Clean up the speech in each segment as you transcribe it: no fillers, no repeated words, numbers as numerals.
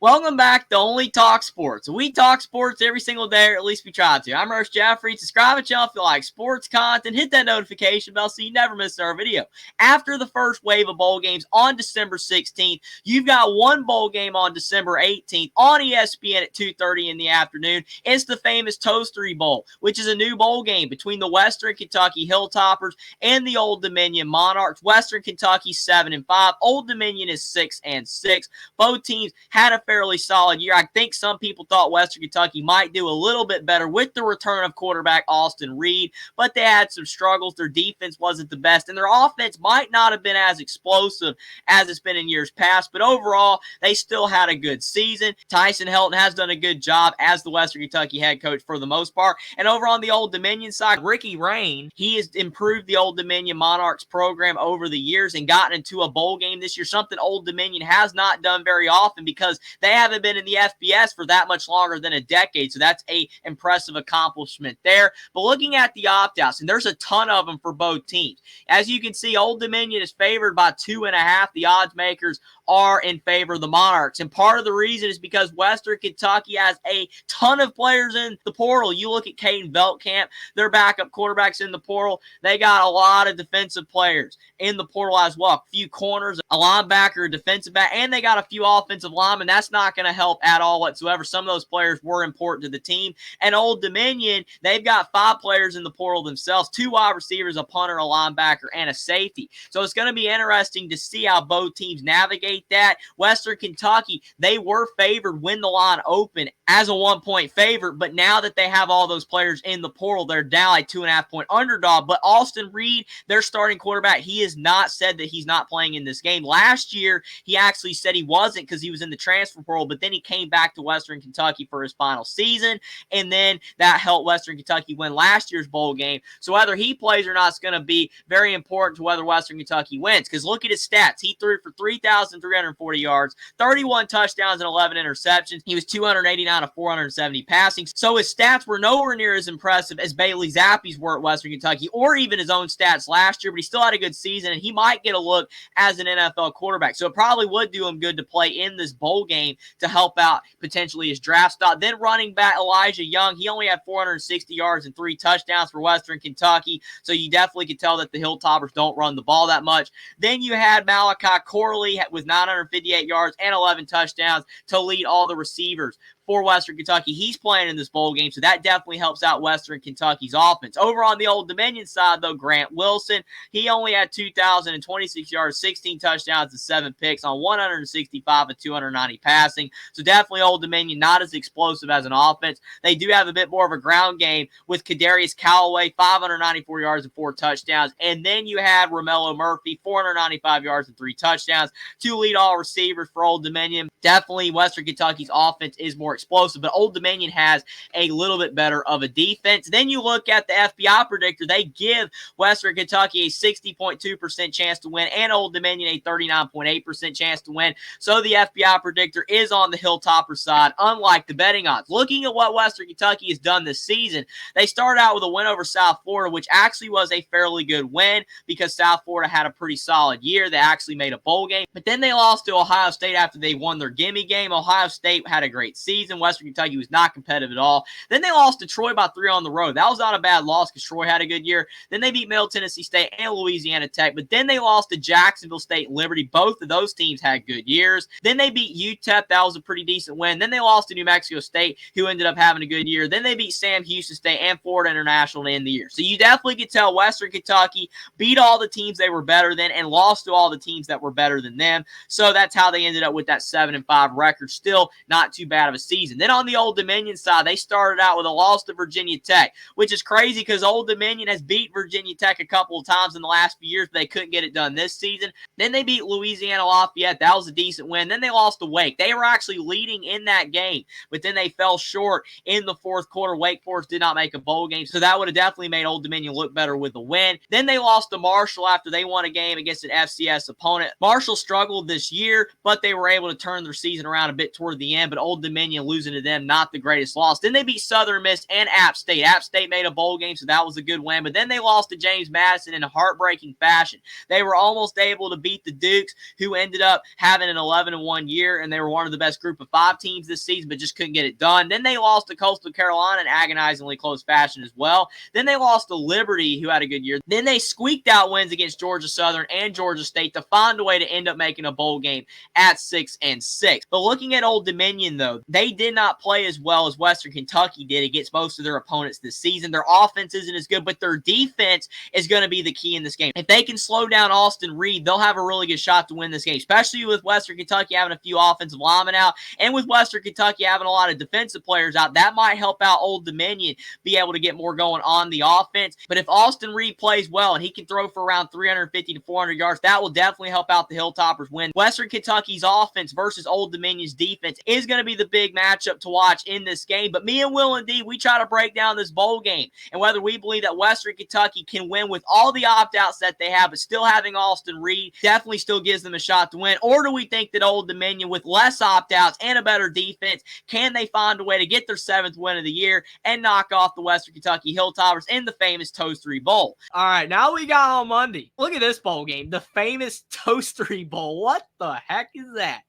Welcome back to Only Talk Sports. We talk sports every single day, or at least we try to. I'm Rush Jeffrey. Subscribe to the channel if you like sports content. Hit that notification bell so you never miss our video. After the first wave of bowl games on December 16th, you've got one bowl game on December 18th on ESPN at 2:30 in the afternoon. It's the Famous Toastery Bowl, which is a new bowl game between the Western Kentucky Hilltoppers and the Old Dominion Monarchs. Western Kentucky 7-5. Old Dominion is 6-6. Both teams had a fairly solid year. I think some people thought Western Kentucky might do a little bit better with the return of quarterback Austin Reed, but they had some struggles. Their defense wasn't the best, and their offense might not have been as explosive as it's been in years past, but overall, they still had a good season. Tyson Helton has done a good job as the Western Kentucky head coach for the most part, and over on the Old Dominion side, Ricky Rahne, he has improved the Old Dominion Monarchs program over the years and gotten into a bowl game this year, something Old Dominion has not done very often because they haven't been in the FBS for that much longer than a decade, so that's an impressive accomplishment there. But looking at the opt-outs, and there's a ton of them for both teams. As you can see, Old Dominion is favored by 2.5. The odds makers are in favor of the Monarchs, and part of the reason is because Western Kentucky has a ton of players in the portal. You look at Caden Veltkamp, their backup quarterbacks in the portal. They got a lot of defensive players in the portal as well. A few corners, a linebacker, a defensive back, and they got a few offensive linemen. That's not going to help at all whatsoever. Some of those players were important to the team. And Old Dominion, they've got 5 players in the portal themselves, 2 wide receivers, a punter, a linebacker, and a safety. So it's going to be interesting to see how both teams navigate that. Western Kentucky, they were favored when the line opened as a 1-point favorite, but now that they have all those players in the portal, they're down a 2.5-point underdog. But Austin Reed, their starting quarterback, he has not said that he's not playing in this game. Last year, he actually said he wasn't because he was in the transfer portal, but then he came back to Western Kentucky for his final season, and then that helped Western Kentucky win last year's bowl game. So whether he plays or not is going to be very important to whether Western Kentucky wins, because look at his stats. He threw for 3,340 yards, 31 touchdowns, and 11 interceptions. He was 289 of 470 passing. So his stats were nowhere near as impressive as Bailey Zappe's were at Western Kentucky, or even his own stats last year, but he still had a good season, and he might get a look as an NFL quarterback. So it probably would do him good to play in this bowl game to help out potentially his draft stock. Then running back Elijah Young, he only had 460 yards and 3 touchdowns for Western Kentucky, so you definitely could tell that the Hilltoppers don't run the ball that much. Then you had Malachi Corley with 958 yards and 11 touchdowns to lead all the receivers for Western Kentucky. He's playing in this bowl game, so that definitely helps out Western Kentucky's offense. Over on the Old Dominion side, though, Grant Wilson, he only had 2,026 yards, 16 touchdowns, and 7 picks on 165 of 290 passing. So definitely Old Dominion not as explosive as an offense. They do have a bit more of a ground game with Kadarius Callaway, 594 yards and 4 touchdowns. And then you had Romello Murphy, 495 yards and 3 touchdowns to lead all receivers for Old Dominion. Definitely Western Kentucky's offense is more explosive, but Old Dominion has a little bit better of a defense. Then you look at the FPI predictor. They give Western Kentucky a 60.2% chance to win and Old Dominion a 39.8% chance to win. So the FBI predictor is on the Hilltopper side, unlike the betting odds. Looking at what Western Kentucky has done this season, they started out with a win over South Florida, which actually was a fairly good win because South Florida had a pretty solid year. They actually made a bowl game, but then they lost to Ohio State after they won their gimme game. Ohio State had a great season. Western Kentucky was not competitive at all. Then they lost to Troy by 3 on the road. That was not a bad loss because Troy had a good year. Then they beat Middle Tennessee State and Louisiana Tech, but then they lost to Jacksonville State and Liberty. Both of those teams had good years. Then they beat UTEP. That was a pretty decent win. Then they lost to New Mexico State, who ended up having a good year. Then they beat Sam Houston State and Florida International to end the year. So you definitely could tell Western Kentucky beat all the teams they were better than and lost to all the teams that were better than them. So that's how they ended up with that 7-5 record. Still not too bad of a season. Then on the Old Dominion side, they started out with a loss to Virginia Tech, which is crazy because Old Dominion has beat Virginia Tech a couple of times in the last few years, but they couldn't get it done this season. Then they beat Louisiana Lafayette. That was a decent win. Then they lost to Wake. They were actually leading in that game, but then they fell short in the fourth quarter. Wake Forest did not make a bowl game, so that would have definitely made Old Dominion look better with the win. Then they lost to Marshall after they won a game against an FCS opponent. Marshall struggled this year, but they were able to turn their season around a bit toward the end, but Old Dominion losing to them, not the greatest loss. Then they beat Southern Miss and App State. App State made a bowl game, so that was a good win, but then they lost to James Madison in a heartbreaking fashion. They were almost able to beat the Dukes, who ended up having an 11-1 year, and they were one of the best group of 5 teams this season, but just couldn't get it done. Then they lost to Coastal Carolina in agonizingly close fashion as well. Then they lost to Liberty, who had a good year. Then they squeaked out wins against Georgia Southern and Georgia State to find a way to end up making a bowl game at 6-6. But looking at Old Dominion, though, they did not play as well as Western Kentucky did against most of their opponents this season. Their offense isn't as good, but their defense is going to be the key in this game. If they can slow down Austin Reed, they'll have a really good shot to win this game, especially with Western Kentucky having a few offensive linemen out and with Western Kentucky having a lot of defensive players out. That might help out Old Dominion be able to get more going on the offense. But if Austin Reed plays well and he can throw for around 350 to 400 yards, that will definitely help out the Hilltoppers win. Western Kentucky's offense versus Old Dominion's defense is going to be the big matchup to watch in this game. But me and WillND, we try to break down this bowl game and whether we believe that Western Kentucky can win with all the opt-outs that they have, but still having Austin Reed definitely still gives them a shot to win. Or do we think that Old Dominion, with less opt-outs and a better defense, can they find a way to get their 7th win of the year and knock off the Western Kentucky Hilltoppers in the Famous Toastery Bowl? All right, now we got on Monday. Look at this bowl game, the Famous Toastery Bowl. What the heck is that?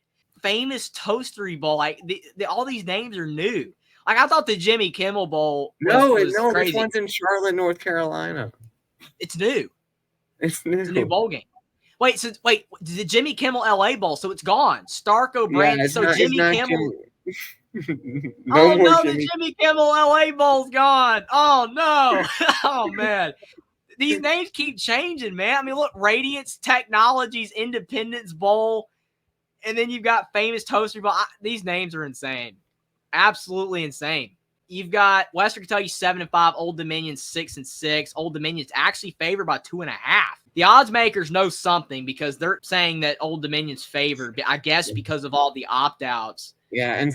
Famous Toastery Bowl. Like, all these names are new. Like, I thought the Jimmy Kimmel Bowl was crazy. This one's in Charlotte, North Carolina. It's new. It's new. It's a new bowl game. Wait, the Jimmy Kimmel LA Bowl, so it's gone. Stark O'Brien, Jimmy Kimmel. The Jimmy Kimmel LA Bowl's gone. Oh, no. Oh, man. These names keep changing, man. I mean, look, Radiance Technologies Independence Bowl, and then you've got Famous Toastery Bowl. These names are insane. Absolutely insane. You've got Western Kentucky 7-5, Old Dominion 6-6. Old Dominion's actually favored by 2.5. The odds makers know something because they're saying that Old Dominion's favored, I guess because of all the opt-outs. Yeah, and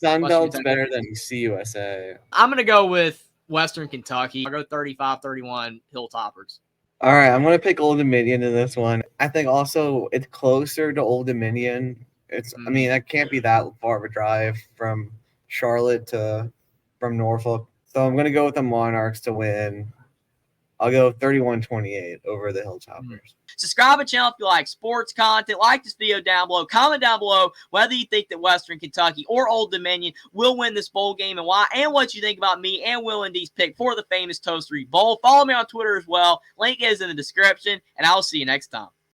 Sunbelt's better than CUSA. I'm going to go with Western Kentucky. I'll go 35-31 Hilltoppers. All right, I'm going to pick Old Dominion in this one. I think also it's closer to Old Dominion. I mean, that can't be that far of a drive from Charlotte from Norfolk. So I'm going to go with the Monarchs to win. I'll go 31-28 over the Hilltoppers. Subscribe to the channel if you like sports content. Like this video down below. Comment down below whether you think that Western Kentucky or Old Dominion will win this bowl game and why, and what you think about me and WillND's pick for the Famous Toastery Bowl. Follow me on Twitter as well. Link is in the description, and I'll see you next time.